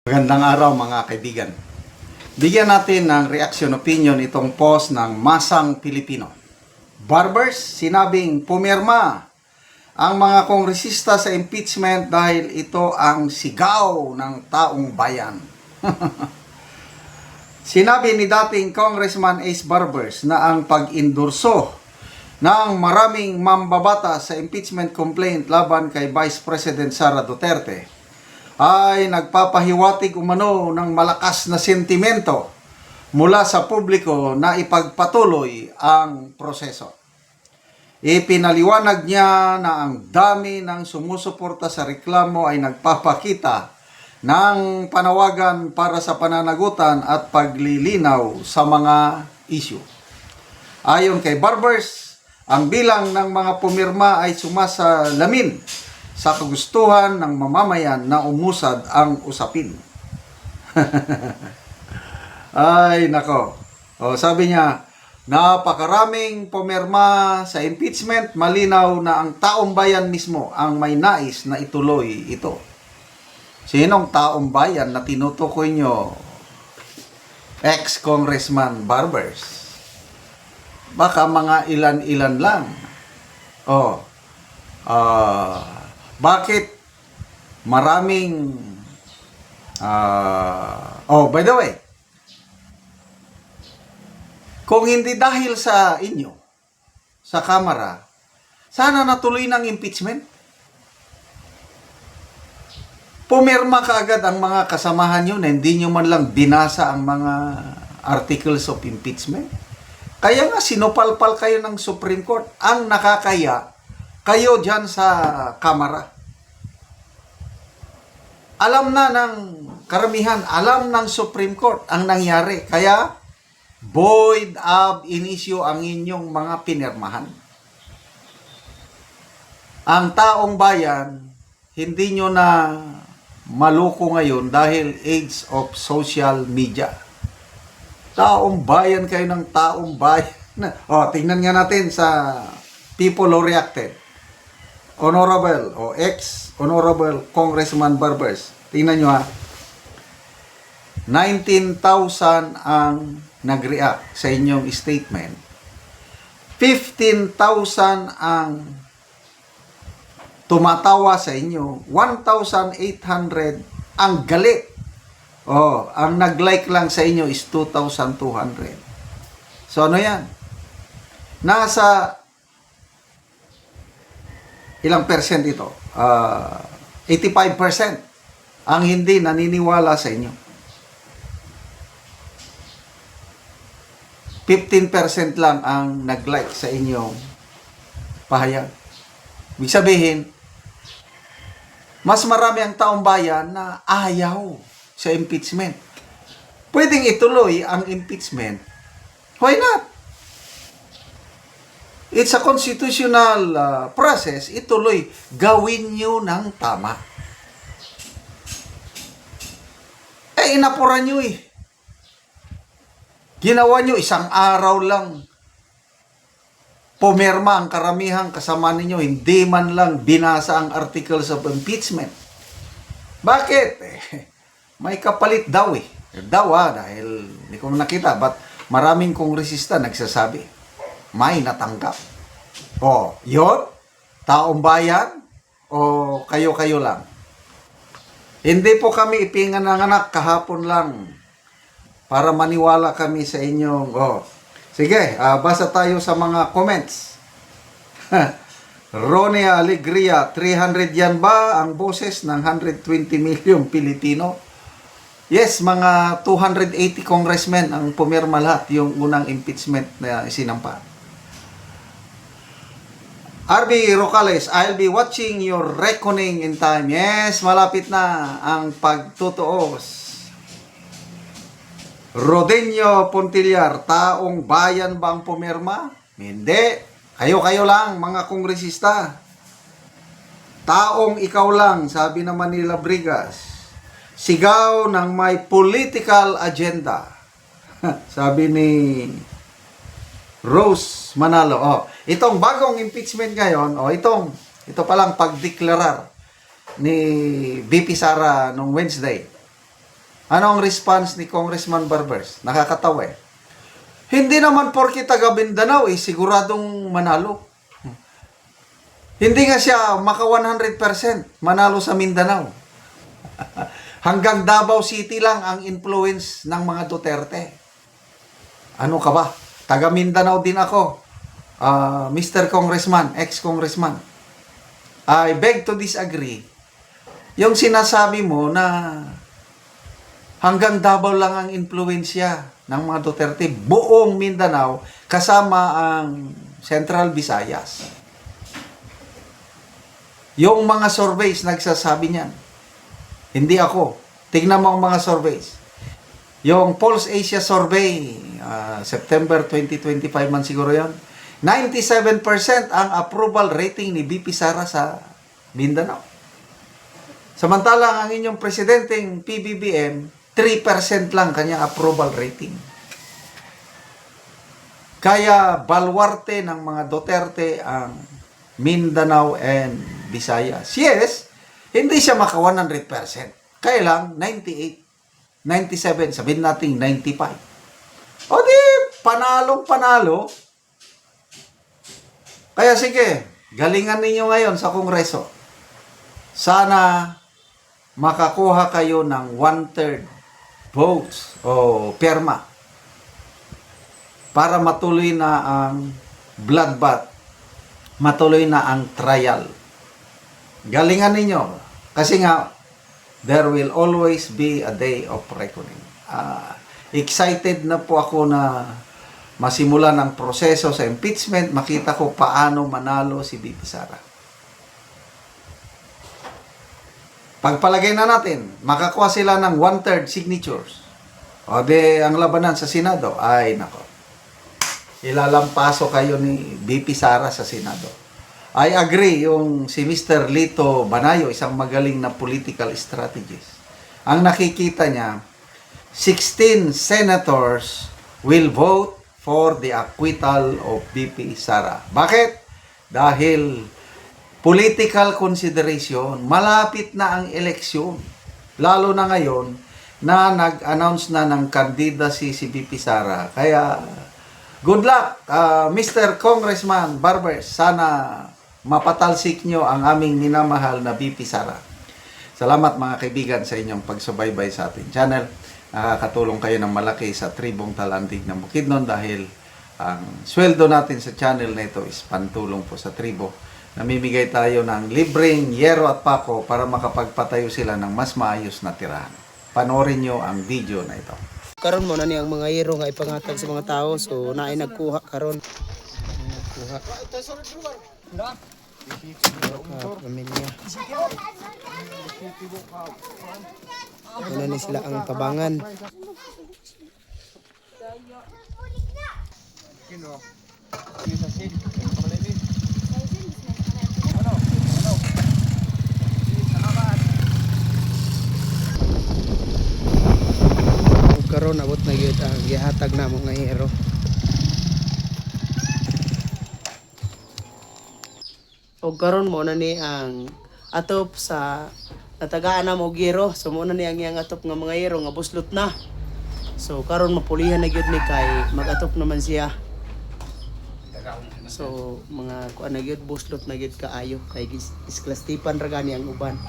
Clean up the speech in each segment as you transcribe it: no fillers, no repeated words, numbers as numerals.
Magandang araw mga kaibigan. Bigyan natin ng reaction opinion itong post ng Masang Pilipino. Barbers, sinabing pumirma ang mga kongresista sa impeachment dahil ito ang sigaw ng taong bayan. Sinabi ni dating Congressman Ace Barbers na ang pag-indurso ng maraming mambabata sa impeachment complaint laban kay Vice President Sara Duterte ay nagpapahiwatig umano ng malakas na sentimento mula sa publiko na ipagpatuloy ang proseso. Ipinaliwanag niya na ang dami ng sumusuporta sa reklamo ay nagpapakita ng panawagan para sa pananagutan at paglilinaw sa mga issue. Ayon kay Barbers, ang bilang ng mga pumirma ay sumasalamin sa kagustuhan ng mamamayan na umusad ang usapin. Ay, nako. O, sabi niya, napakaraming pumirma sa impeachment, malinaw na ang taong bayan mismo ang may nais na ituloy ito. Sinong taong bayan na tinutukoy nyo? Ex-Congressman Barbers. Baka mga ilan-ilan lang. Bakit maraming by the way, kung hindi dahil sa inyo sa Kamara, sana natuloy ng impeachment. Pumirma kaagad ang mga kasamahan nyo na hindi nyo man lang binasa ang mga articles of impeachment. Kaya nga sinupalpal kayo ng Supreme Court. Ang nakakaya kayo dyan sa Kamara. Alam na ng karamihan, alam ng Supreme Court ang nangyari. Kaya, void ab initio ang inyong mga pinirmahan. Ang taong bayan, hindi nyo na maluko ngayon dahil age of social media. Taong bayan kayo ng taong bayan. Tingnan nga natin sa people who reacted. Honorable o ex-honorable Congressman Barbers. Tingnan nyo ha. 19,000 ang nag-react sa inyong statement. 15,000 ang tumatawa sa inyo. 1,800 ang galit. Ang nag-like lang sa inyo is 2,200. So ano yan? Nasa ilang percent ito? 85% ang hindi naniniwala sa inyo. 15% lang ang nag-like sa inyong pahayag. Ibig sabihin, mas marami ang taong bayan na ayaw sa impeachment. Pwedeng ituloy ang impeachment. Why not? It's a constitutional process. Ituloy. Gawin nyo ng tama. Inapuran nyo eh. Ginawa nyo isang araw lang. Pumirma ang karamihang kasama ninyo. Hindi man lang binasa ang articles of impeachment. Bakit? May kapalit daw eh. Dahil hindi ko nakita. But maraming kongresista nagsasabi. May natanggap. Yun? Taong bayan? O kayo-kayo lang? Hindi po kami ipinanganak kahapon lang para maniwala kami sa inyong... Sige, basa tayo sa mga comments. Ronnie Alegria, 300 yan ba ang boses ng 120 million Pilipino? Yes, mga 280 congressmen ang pumirma lahat yung unang impeachment na isinampa. RB Rocales, I'll be watching your reckoning in time. Yes, malapit na ang pagtutuos. Rodenio Pontillar, taong bayan bang pumirma? Hindi. Kayo-kayo lang, mga kongresista. Taong ikaw lang, sabi naman ni Labrigas. Sigaw ng may political agenda. Sabi ni Rose Manalo. Itong bagong impeachment ngayon, ito palang pagdeklarar ni VP Sara nung Wednesday. Ano ang response ni Congressman Barbers? Nakakatawa eh. Hindi naman porke taga Mindanao siguradong manalo. Hindi nga siya maka 100% manalo sa Mindanao. Hanggang Davao City lang ang influence ng mga Duterte. Ano ka ba? Taga Mindanao din ako. Mr. Congressman, ex-congressman. I beg to disagree. Yung sinasabi mo na hanggang Davao lang ang influensya ng mga Duterte, buong Mindanao kasama ang Central Visayas. Yung mga surveys nagsasabi niyan. Hindi ako. Tingnan mo ang mga surveys. Yung Pulse Asia Survey, September 2025 man siguro yan, 97% ang approval rating ni BP Sara sa Mindanao. Samantalang ang inyong presidenteng PBBM, 3% lang kanyang approval rating. Kaya balwarte ng mga Duterte ang Mindanao and Visayas. Yes, hindi siya maka 100%. Kaya lang, 98, 97, sabihin natin 95. O di, panalong-panalo. Kaya sige, galingan ninyo ngayon sa Kongreso. Sana makakuha kayo ng 1/3 votes o perma para matuloy na ang bloodbath, matuloy na ang trial. Galingan ninyo. Kasi nga, there will always be a day of reckoning. Excited na po ako na masimulan ang proseso sa impeachment, makita ko paano manalo si BP Sara. Pagpalagay na natin, makakuha sila ng 1/3 signatures. O de, ang labanan sa Senado, ay nako. Ilalampaso kayo ni BP Sara sa Senado. I agree, yung si Mr. Lito Banayo, isang magaling na political strategist. Ang nakikita niya, 16 senators will vote for the acquittal of BP Sara. Bakit? Dahil political consideration, malapit na ang eleksyon. Lalo na ngayon na nag-announce na ng candidacy si BP Sara. Kaya, good luck, Mr. Congressman Barbers. Sana mapatalsik nyo ang aming minamahal na BP Sara. Salamat mga kaibigan sa inyong pagsubaybay sa ating channel. Nakakatulong kayo ng malaki sa tribong Talandig ng Bukidnon dahil ang sweldo natin sa channel na ito is pantulong po sa tribo. Namimigay tayo ng libreng yero at pako para makapagpatayo sila ng mas maayos na tirahan. Panoorin nyo ang video na ito. Karon mo na ni ang mga yero nga ipangatag sa mga tao, so naay nagkuha karon. Nagkuha. Pamilya. Wala ni sila ang tabangan. Karon abot na gyud ang gihatag na mga hero. Og karon mo na ni ang atop sa natagaan na mo giro, so mo na ni ang iyang atop nga mga hero nga buslot na. So karon mapulihan na gyud ni kay magatop naman siya. So mga kuan na gyud buslot na gyud kaayo kay isklastipan ra gani ang uban.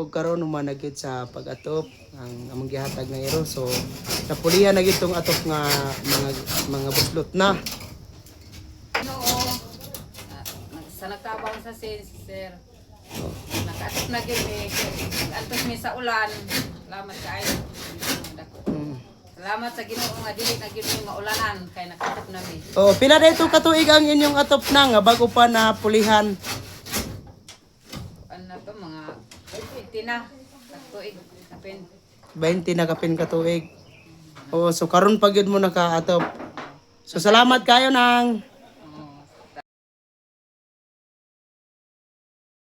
Og karon human na gyud sa pag-atop ang among gihatag nga hero, so napulihan na gyud tong atop nga mga buslot na. Sa nagtabang sa sir, nakatip na gyud antos mi sa ulan. Salamat kaayo. Salamat sa Ginoo nga dili na gyud ni maulanan kay nakatap nami. Oh, pila dito katuig ang inyong atop na nga bago pa na pulihan. Ano to mga 80 na tuig kapin. 20 na kapin katuig. Oh, so karon pa gyud mo nakaatop. So salamat kayo nang